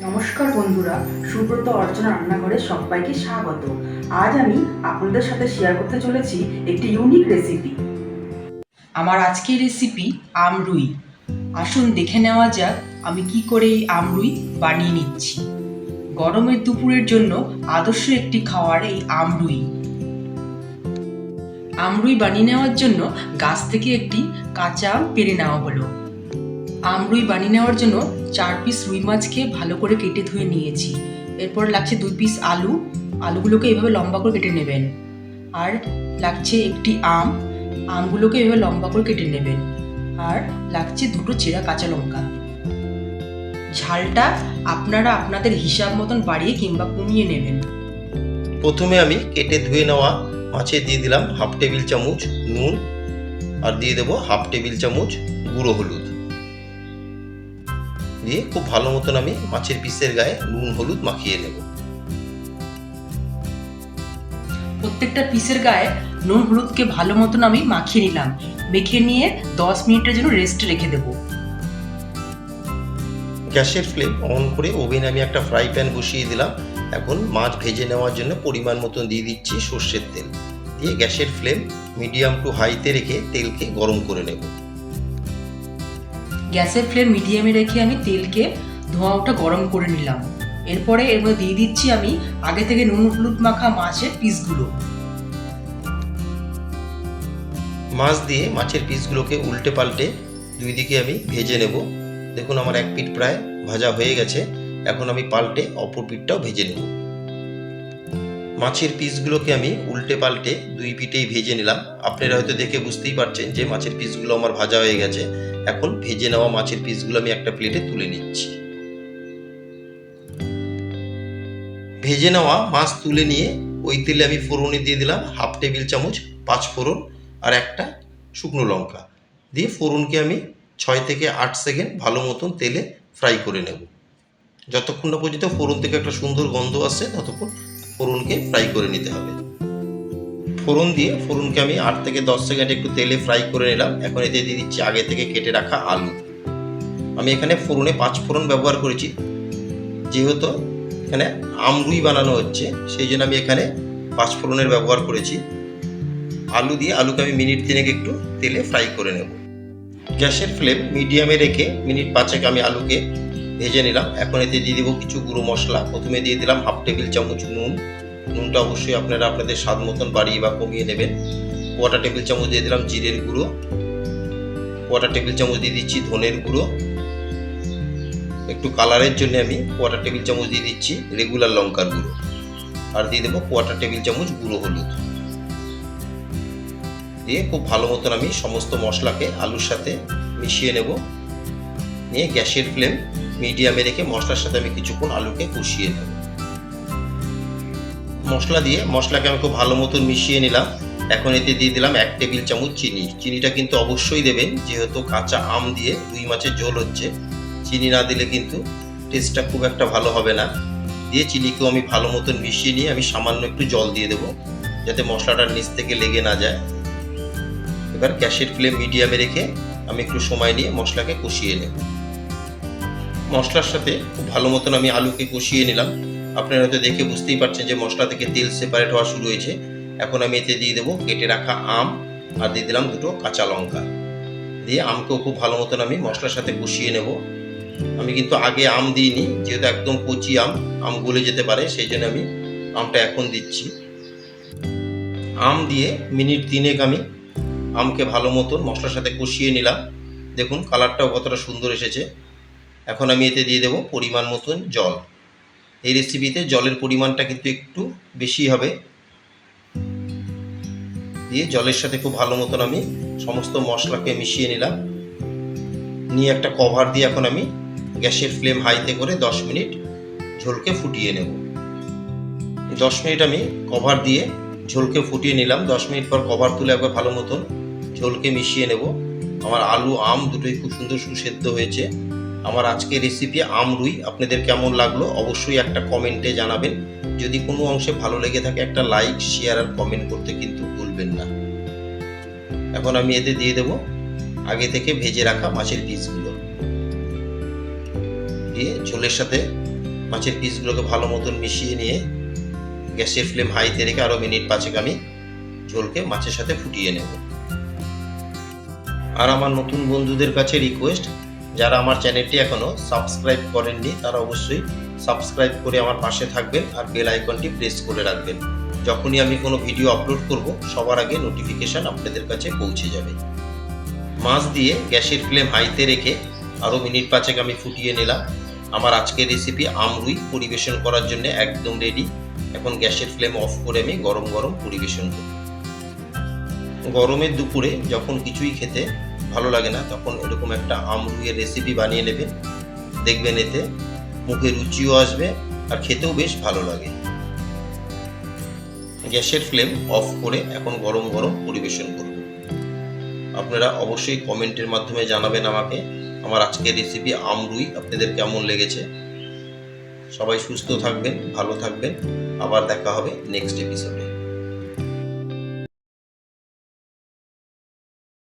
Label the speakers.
Speaker 1: নমস্কার বন্ধুরা, সুব্রত অর্চনা রান্নাঘরে সবাইকে স্বাগত। আজ আমি আপনাদের সাথে শেয়ার করতে চলেছি একটি ইউনিক রেসিপি। আমার আজকের রেসিপি আমরুই। আসুন দেখে নেওয়া যাক আমি কি করে এই আমরুই বানিয়ে নিচ্ছি। গরমের দুপুরের জন্য আদর্শ একটি খাবার এই আমরুই। আমরুই বানিয়ে নেওয়ার জন্য গাছ থেকে একটি কাঁচা আম পেড়ে নেওয়া হলো। আমরুই বানিয়ে নেওয়ার জন্য 4 পিস রুই মাছকে ভালো করে কেটে ধুয়ে নিয়েছি। এরপর লাগছে 2 পিস আলু। আলুগুলোকে এভাবে লম্বা করে কেটে নেবেন। আর লাগছে একটি আমগুলোকে এভাবে লম্বা করে কেটে নেবেন। আর লাগছে 2টো চেরা কাঁচা লঙ্কা। ঝালটা আপনারা আপনাদের হিসাব মতন বাড়িয়ে কিংবা কমিয়ে নেবেন।
Speaker 2: প্রথমে আমি কেটে ধুয়ে নেওয়া মাছে দিয়ে দিলাম হাফ টেবিল চামচ নুন, আর দিয়ে দেবো হাফ টেবিল চামচ গুঁড়ো হলুদ। দিয়ে খুব ভালো মতন আমি মাছের পিসের গায়ে নুন হলুদ মাখিয়ে নেব।
Speaker 1: প্রত্যেকটা পিসের গায়ে নুন হলুদকে ভালো মতন আমি মাখিয়ে নিলাম। মেখে নিয়ে 10 মিনিটের জন্য রেস্টে রেখে দেবো।
Speaker 2: গ্যাসের ফ্লেম অন করে ওভেনে আমি একটা ফ্রাই প্যান বসিয়ে দিলাম। এখন মাছ ভেজে নেওয়ার জন্য পরিমাণ মতন দিয়ে দিচ্ছি সর্ষের তেল। দিয়ে গ্যাসের ফ্লেম মিডিয়াম টু হাইতে রেখে তেলকে গরম করে নেব।
Speaker 1: গ্যাসের ফ্লেম মিডিয়ামে রেখে আমি তেলকে ধোঁয়া ওঠা গরম করে নিলাম। এরপরে এর মধ্যে দিয়ে দিচ্ছি আমি আগে থেকে নুন হলুদ মাখা মাছের পিসগুলো।
Speaker 2: মাছ দিয়ে মাছের পিসগুলোকে উল্টে পাল্টে দুই দিকে আমি ভেজে নেব। দেখুন আমার এক পিঠ প্রায় ভাজা হয়ে গেছে। এখন আমি পাল্টে অপর পিঠটাও ভেজে নেব। মাছের পিসগুলোকে আমি উল্টে পাল্টে দুই পিঠেই ভেজে নিলাম। আপনারা হয়তো দেখে বুঝতেই পারছেন যে মাছের পিসগুলো আমার ভাজা হয়ে গেছে। এখন ভেজে নেওয়া মাছের পিসগুলো আমি একটা প্লেটে তুলে নিচ্ছি। ভেজে নেওয়া মাছ তুলে নিয়ে ওই তেলে আমি ফোড়নে দিয়ে দিলাম হাফ টেবিল চামচ 5 ফোড়ন আর একটা শুকনো লঙ্কা। দিয়ে ফোড়নকে আমি 6 থেকে 8 সেকেন্ড ভালো মতন তেলে ফ্রাই করে নেব। যতক্ষণ না পর্যন্ত ফোড়ন থেকে একটা সুন্দর গন্ধ আসে ততক্ষণ ফোড়নকে ফ্রাই করে নিতে হবে। ফোড়ন দিয়ে ফোড়নকে আমি 8 থেকে 10 সেকেন্ড একটু তেলে ফ্রাই করে নিলাম। এখন এতে দিয়ে দিচ্ছি আগে থেকে কেটে রাখা আলু। আমি এখানে ফোড়নে 5 ফোড়ন ব্যবহার করেছি, যেহেতু এখানে আমরুই বানানো হচ্ছে সেই জন্য আমি এখানে 5 ফোড়নের ব্যবহার করেছি। আলু দিয়ে আলুকে আমি মিনিট 3 একটু তেলে ফ্রাই করে নেব। গ্যাসের ফ্লেম মিডিয়ামে রেখে মিনিট 5 আমি আলুকে ভেজে নিলাম। এখন এতে দিয়ে দেবো কিছু গুঁড়ো মশলা। প্রথমে দিয়ে দিলাম হাফ টেবিল চামচ নুন। নুনটা অবশ্যই আপনারা আপনাদের স্বাদ মতন বাড়িয়ে বা কমিয়ে নেবেন। 1/4 টেবিল চামচ দিয়ে দিলাম জিরের গুঁড়ো। 1/4 টেবিল চামচ দিয়ে দিচ্ছি ধনের গুঁড়ো। একটু কালারের জন্য আমি 1/4 টেবিল চামচ দিয়ে দিচ্ছি রেগুলার লঙ্কার গুঁড়ো। আর দিয়ে দেবো 1/4 টেবিল চামচ গুঁড়ো হলুদ। দিয়ে খুব ভালো মতন আমি সমস্ত মশলাকে আলুর সাথে মিশিয়ে নেব। নিয়ে গ্যাসের ফ্লেম মিডিয়ামে রেখে মশলার সাথে আমি কিছুক্ষণ আলুকে কষিয়ে নেব। মশলা দিয়ে মশলাকে আমি খুব ভালো মতন মিশিয়ে নিলাম। এখন এতে দিয়ে দিলাম 1 টেবিল চামচ চিনি। চিনিটা কিন্তু অবশ্যই দেবেন, যেহেতু কাঁচা আম দিয়ে রুই মাছের ঝোল হচ্ছে। চিনি না দিলে কিন্তু টেস্টটা খুব একটা ভালো হবে না। দিয়ে চিনিকেও আমি ভালো মতন মিশিয়ে নিয়ে আমি সামান্য একটু জল দিয়ে দেবো, যাতে মশলাটার নিচ থেকে লেগে না যায়। এবার গ্যাসের ফ্লেম মিডিয়ামে রেখে আমি একটু সময় নিয়ে মশলাকে কষিয়ে নেব। মশলার সাথে খুব ভালো মতন আমি আলুকে কষিয়ে নিলাম। আপনারা হয়তো দেখে বুঝতেই পারছেন যে মশলা থেকে তেল সেপারেট হওয়া শুরু হয়েছে। এখন আমি এতে দিয়ে দেবো কেটে রাখা আম আর দিয়ে দিলাম 2টো কাঁচা লঙ্কা। দিয়ে আমকেও খুব ভালো মতন আমি মশলার সাথে কষিয়ে নেব। আমি কিন্তু আগে আম দিইনি, যেহেতু একদম কচি আম গলে যেতে পারে, সেই জন্য আমি আমটা এখন দিচ্ছি। আম দিয়ে মিনিট 3 আমি আমকে ভালো মতন মশলার সাথে কষিয়ে নিলাম। দেখুন কালারটাও কতটা সুন্দর এসেছে। এখন আমি এতে দিয়ে দেবো পরিমাণ মতন জল। এই রেসিপিতে জলের পরিমাণটা কিন্তু একটু বেশি হবে। দিয়ে জলের সাথে খুব ভালো মতন আমি সমস্ত মশলাকে মিশিয়ে নিলাম। নিয়ে একটা কভার দিয়ে এখন আমি গ্যাসের ফ্লেম হাইতে করে 10 মিনিট ঝোলকে ফুটিয়ে নেব। 10 মিনিট আমি কভার দিয়ে ঝোলকে ফুটিয়ে নিলাম। 10 মিনিট পর কভার তুলে একবার ভালো মতন ঝোলকে মিশিয়ে নেব। আমার আলু আম দুটোই খুব সুন্দর সুসেদ্ধ হয়েছে। আমার আজকের রেসিপি আমরুই আপনাদের কেমন লাগলো অবশ্যই একটা কমেন্টে জানাবেন। যদি কোনো অংশে ভালো লেগে থাকে একটা লাইক শেয়ার আর কমেন্ট করতে কিন্তু ভুলবেন না। এখন আমি এতে দিয়ে দেব আগে থেকে ভেজে রাখা মাছের পিসগুলো। দিয়ে ঝোলের সাথে মাছের পিসগুলোকে ভালো মতন মিশিয়ে নিয়ে গ্যাসের ফ্লেম হাইতে রেখে আরও মিনিট 5 আমি ঝোলকে মাছের সাথে ফুটিয়ে নেব। আর আমার নতুন বন্ধুদের কাছে রিকোয়েস্ট, যারা আমার চ্যানেলটি এখনও সাবস্ক্রাইব করেননি তারা অবশ্যই সাবস্ক্রাইব করে আমার পাশে থাকবেন আর বেল আইকনটি প্রেস করে রাখবেন। যখনই আমি কোনো ভিডিও আপলোড করব সবার আগে নোটিফিকেশান আপনাদের কাছে পৌঁছে যাবে। মাছ দিয়ে গ্যাসের ফ্লেম হাইতে রেখে আরও মিনিট 5 আমি ফুটিয়ে নিলাম। আমার আজকের রেসিপি আমরুই পরিবেশন করার জন্য একদম রেডি। এখন গ্যাসের ফ্লেম অফ করে আমি গরম গরম পরিবেশন করব। গরমের দুপুরে যখন কিছুই খেতে ভালো লাগে না তখন এরকম একটা আমরুইয়ের রেসিপি বানিয়ে নেবেন, দেখবেন এতে মুখে রুচিও আসবে আর খেতেও বেশ ভালো লাগে। গ্যাসের ফ্লেম অফ করে এখন গরম গরম পরিবেশন করব। আপনারা অবশ্যই কমেন্টের মাধ্যমে জানাবেন আমাকে আমার আজকের রেসিপি আমরুই আপনাদের কেমন লেগেছে। সবাই সুস্থ থাকবেন, ভালো থাকবেন, আবার দেখা হবে নেক্সট এপিসোডে।